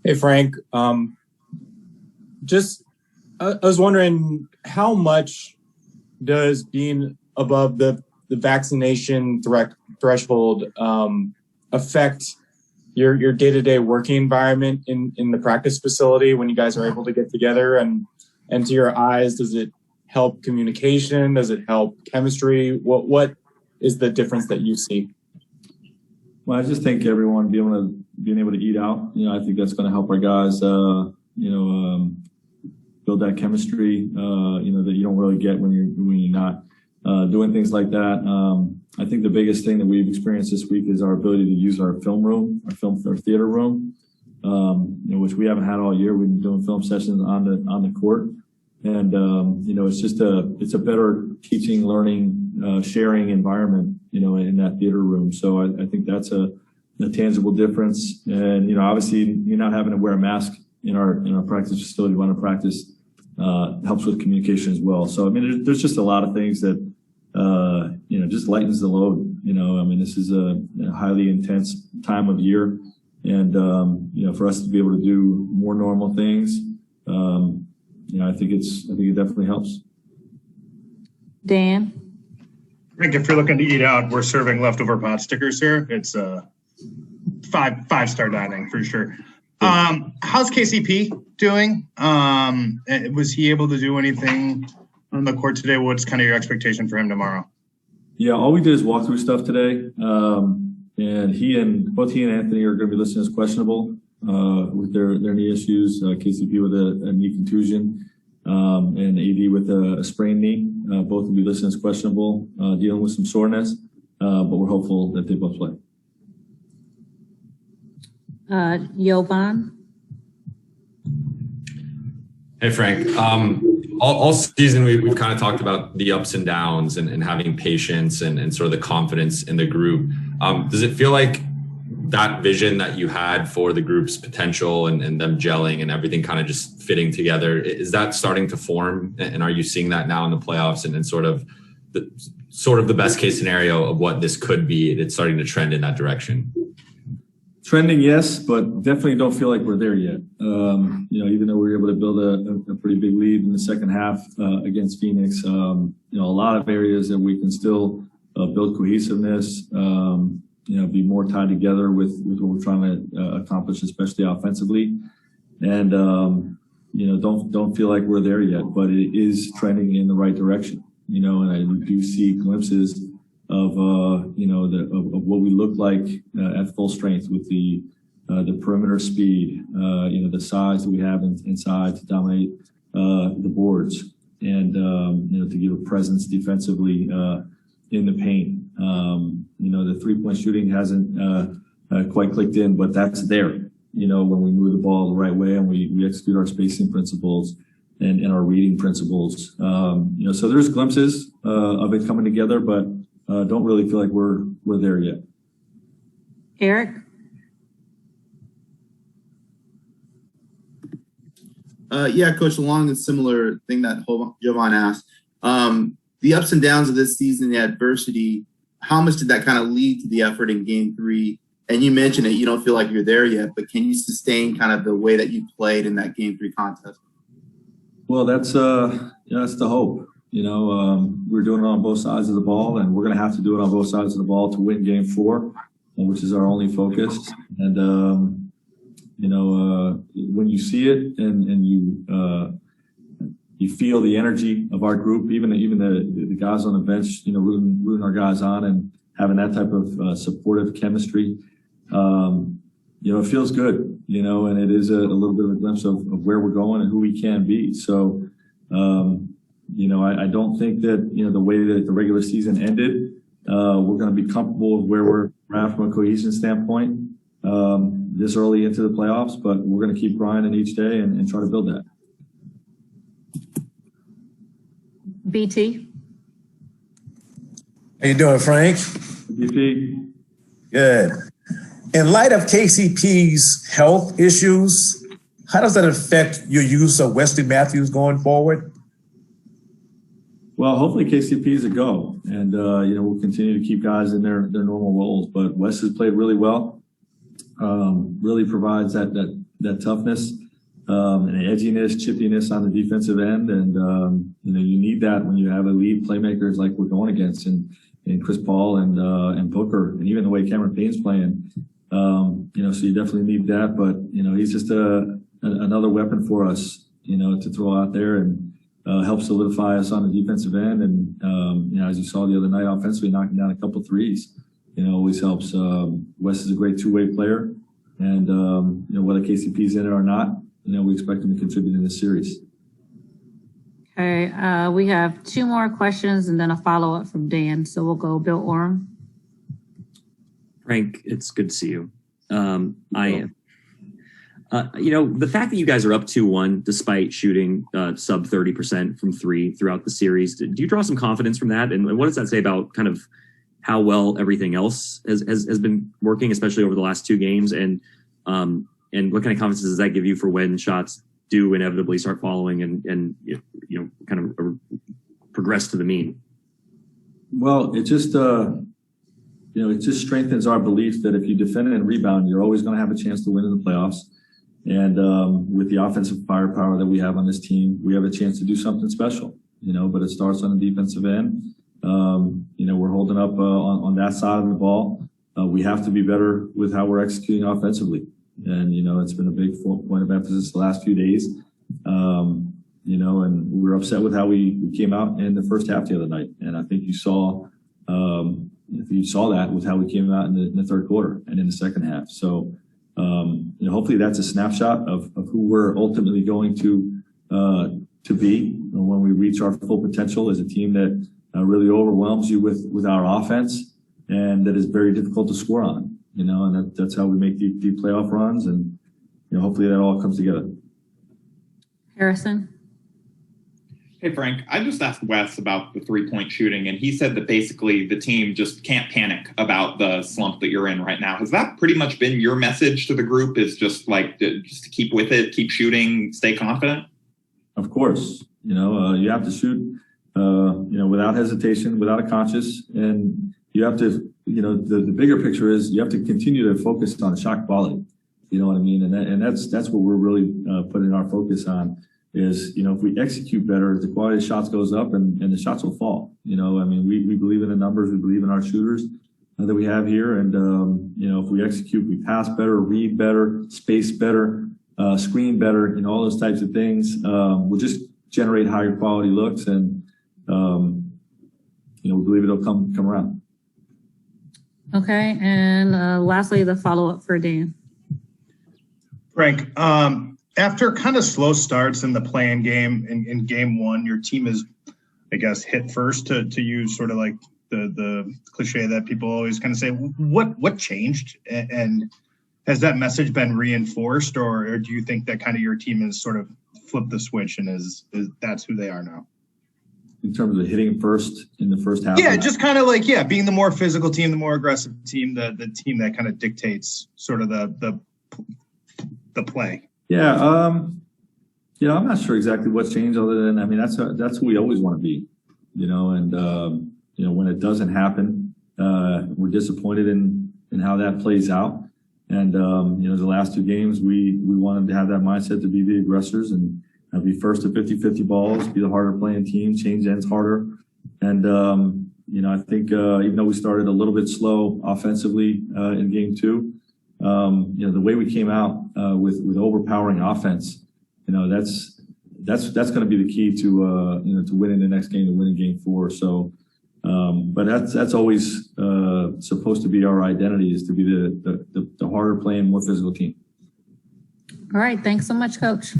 Hey, Frank. I was wondering, how much does being above the vaccination threshold affect your day-to-day working environment in the practice facility when you guys are able to get together? And to your eyes, does it help communication? Does it help chemistry? What is the difference that you see? Well, I just think everyone being able to eat out, I think that's going to help our guys, build that chemistry, that you don't really get when you're not doing things like that. I think the biggest thing that we've experienced this week is our ability to use our film room, our theater room, which we haven't had all year. We've been doing film sessions on the court, and it's a better teaching, learning, sharing environment, in that theater room. So I think that's a tangible difference. And obviously, you're not having to wear a mask in our practice facility when I practice. Helps with communication as well. So, there's just a lot of things that, just lightens the load. This is a highly intense time of year. And, for us to be able to do more normal things, I think it definitely helps. Dan? I think if you're looking to eat out, we're serving leftover pot stickers here. It's five-star dining for sure. How's KCP doing? Was he able to do anything on the court today? What's kind of your expectation for him tomorrow? Yeah, all we did is walk through stuff today. And both he and Anthony are going to be listed as questionable with their knee issues. KCP with a knee contusion, and AD with a sprained knee. Both will be listed as questionable, dealing with some soreness, but we're hopeful that they both play. Jovan? Hey, Frank. All season, we've kind of talked about the ups and downs and having patience and sort of the confidence in the group. Does it feel like that vision that you had for the group's potential and them gelling and everything kind of just fitting together, is that starting to form? And are you seeing that now in the playoffs and sort of the best case scenario of what this could be? It's starting to trend in that direction. Trending, yes, but definitely don't feel like we're there yet. Even though we were able to build a pretty big lead in the second half against Phoenix, a lot of areas that we can still build cohesiveness, be more tied together with what we're trying to accomplish, especially offensively. And, don't feel like we're there yet, but it is trending in the right direction, and I do see glimpses of what we look like at full strength with the perimeter speed, the size that we have inside to dominate the boards, and to give a presence defensively in the paint. The 3-point shooting hasn't quite clicked in, but that's there. When we move the ball the right way and we execute our spacing principles and our reading principles. So there's glimpses of it coming together, but don't really feel like we're there yet. Eric? Yeah, Coach, along a similar thing that Jovan asked. The ups and downs of this season, the adversity, how much did that kind of lead to the effort in Game 3? And you mentioned it, you don't feel like you're there yet, but can you sustain kind of the way that you played in that Game 3 contest? Well, that's the hope. We're doing it on both sides of the ball, and we're going to have to do it on both sides of the ball to win Game 4, which is our only focus. And, when you see it and you feel the energy of our group, even the guys on the bench, rooting our guys on and having that type of supportive chemistry, it feels good, and it is a little bit of a glimpse of where we're going and who we can be. So, I don't think that, the way that the regular season ended, we're going to be comfortable with where we're at from a cohesion standpoint this early into the playoffs, but we're going to keep grinding each day and try to build that. BT? How you doing, Frank? BT? Good. In light of KCP's health issues, how does that affect your use of Wesley Matthews going forward? Well, hopefully KCP is a go, and we'll continue to keep guys in their normal roles. But Wes has played really well. Really provides that that toughness, and edginess, chippiness on the defensive end. And, you need that when you have elite playmakers like we're going against and Chris Paul and Booker, and even the way Cameron Payne's playing. So you definitely need that. But, he's just another weapon for us, to throw out there and help solidify us on the defensive end. And, as you saw the other night, offensively knocking down a couple threes, always helps. Wes is a great two-way player. And, whether KCP's in it or not, we expect him to contribute in this series. Okay, we have two more questions and then a follow-up from Dan. So we'll go Bill Oram. Frank, it's good to see you. I am. The fact that you guys are up 2-1 despite shooting sub 30% from three throughout the series, do you draw some confidence from that? And what does that say about kind of how well everything else has been working, especially over the last two games? And what kind of confidence does that give you for when shots do inevitably start following and kind of progress to the mean? Well, it just strengthens our belief that if you defend and rebound, you're always going to have a chance to win in the playoffs. And with the offensive firepower that we have on this team, we have a chance to do something special, but it starts on the defensive end. We're holding up on that side of the ball. We have to be better with how we're executing offensively. And, it's been a big point of emphasis the last few days. And we were upset with how we came out in the first half the other night. And I think you saw that with how we came out in the third quarter and in the second half. So, hopefully that's a snapshot of who we're ultimately going to be when we reach our full potential as a team that really overwhelms you with our offense and that is very difficult to score on, and that's how we make deep playoff runs. And, hopefully that all comes together. Harrison. Hey, Frank, I just asked Wes about the three-point shooting, and he said that basically the team just can't panic about the slump that you're in right now. Has that pretty much been your message to the group, is just to keep with it, keep shooting, stay confident? Of course. You have to shoot, without hesitation, without a conscience. And you have to, the bigger picture is you have to continue to focus on shot quality. You know what I mean? And that's what we're really putting our focus on. Is, if we execute better, the quality of shots goes up and the shots will fall. We believe in the numbers, we believe in our shooters that we have here. And, if we execute, we pass better, read better, space better, screen better, all those types of things, we'll just generate higher quality looks. And, we believe it'll come around. Okay. And lastly, the follow-up for Dan. Frank, after kind of slow starts in the play-in game in game one, your team is, I guess, hit first to use sort of like the cliche that people always kind of say. What changed, and has that message been reinforced, or do you think that kind of your team has sort of flipped the switch and is that's who they are now? In terms of hitting first in the first half? Yeah, just kind of like, being the more physical team, the more aggressive team, the team that kind of dictates sort of the play. Yeah, I'm not sure exactly what's changed other than, that's who we always want to be, and, when it doesn't happen, we're disappointed in how that plays out. And, the last two games, we wanted to have that mindset to be the aggressors and be first to 50-50 balls, be the harder playing team, change ends harder. And, I think, even though we started a little bit slow offensively in game two, the way we came out with overpowering offense, that's going to be the key to to winning the next game, to winning game four. So, but that's always supposed to be our identity, is to be the harder playing, more physical team. All right. Thanks so much, Coach.